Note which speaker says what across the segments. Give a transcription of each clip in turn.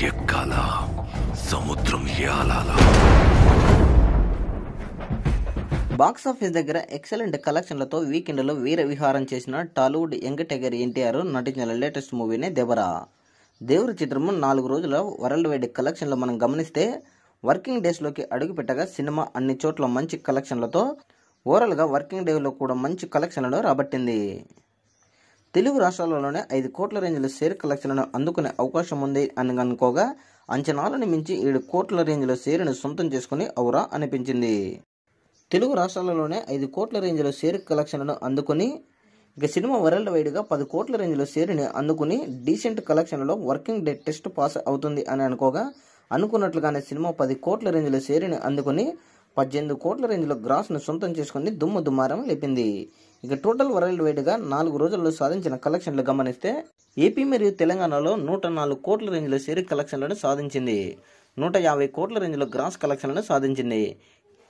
Speaker 1: ఎక్కాలా సముద్రం ఏలాలా.
Speaker 2: Box office దగ్గర excellent కలెక్షన్లతో వీకెండ్లో వీర విహారం చేసిన టాలీవుడ్ యంగ్ టైగర్ ఎన్టీఆర్ నటించిన లేటెస్ట్ మూవీనే దెబరా. దేవుడి చిత్రము 4 రోజుల వరల్డ్ వైడ్ కలెక్షన్లో మనం గమనిస్తే వర్కింగ్ డేస్లోకి అడుగుపెట్టగా సినిమా అన్ని చోట్ల మంచి కలెక్షన్లతో ఓవరాల్గా వర్కింగ్ డేలో కూడా మంచి కలెక్షన్లను రాబట్టింది. తెలుగు రాష్ట్రాలలోనే 5 కోట్ల రేంజ్లో షేర్ కలెక్షన్లను అందుకునే అవకాశం ఉంది అని అనుకోగా అంచనాలను మించి 7 కోట్ల రేంజ్లో షేర్ను సొంతం చేసుకుని ఔరా అనిపించింది. తెలుగు రాష్ట్రాలలోనే 5 కోట్ల రేంజ్లో షేర్ కలెక్షన్లను అందుకుని ఇక సినిమా వరల్డ్ వైడ్గా 10 కోట్ల రేంజ్లో షేర్ని అందుకుని డీసెంట్ కలెక్షన్లో వర్కింగ్ డే టెస్ట్ పాస్ అవుతుంది అని అనుకోగా అనుకున్నట్లుగానే సినిమా 10 కోట్ల రేంజ్లో షేర్ని అందుకుని 18 కోట్ల రేంజ్లో గ్రాస్ను సొంతం చేసుకుని దుమ్ము దుమారం లేపింది. ఇక టోటల్ వరల్డ్ వైడ్గా 4 రోజుల్లో సాధించిన కలెక్షన్లు గమనిస్తే ఏపీ మరియు తెలంగాణలో 104 కోట్ల రేంజ్లో షేర్ కలెక్షన్లను సాధించింది. 150 కోట్ల రేంజ్లో గ్రాస్ కలెక్షన్లను సాధించింది.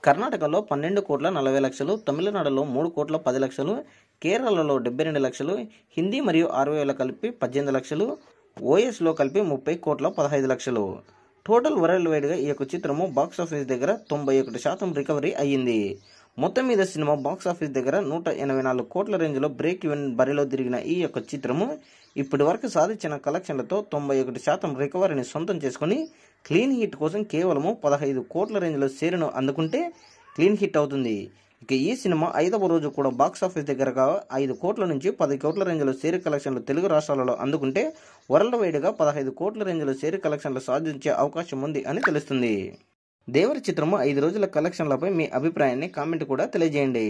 Speaker 2: కర్ణాటకలో 12 కోట్ల 40 లక్షలు, తమిళనాడులో 3 కోట్ల 10 లక్షలు, కేరళలో 72 లక్షలు, హిందీ మరియు 60 కలిపి 18 లక్షలు, ఓఎస్లో కలిపి 30 కోట్ల 15 లక్షలు. టోటల్ వరల్డ్ వైడ్గా ఈ యొక్క చిత్రము బాక్స్ ఆఫీస్ దగ్గర 91% రికవరీ అయ్యింది. మొత్తం మీద సినిమా బాక్స్ ఆఫీస్ దగ్గర 184 కోట్ల రేంజ్లో బ్రేక్ ఈవెన్ బరిలో తిరిగిన ఈ యొక్క చిత్రము ఇప్పటి వరకు సాధించిన కలెక్షన్లతో 91% రికవరీని సొంతం చేసుకుని క్లీన్ హిట్ కోసం కేవలము 15 కోట్ల రేంజ్లో షేర్ను అందుకుంటే క్లీన్ హిట్ అవుతుంది. ఇక ఈ సినిమా 5వ రోజు కూడా బాక్స్ ఆఫీస్ దగ్గరగా 5 కోట్ల నుంచి 10 కోట్ల రేంజ్లో షేర్ కలెక్షన్లు తెలుగు రాష్ట్రాలలో అందుకుంటే వరల్డ్ వైడ్గా 15 కోట్ల రేంజ్లో షేర్ కలెక్షన్లు సాధించే అవకాశం ఉంది అని తెలుస్తుంది. దేవర చిత్రము 5 రోజుల కలెక్షన్లపై మీ అభిప్రాయాన్ని కామెంట్ కూడా తెలియజేయండి.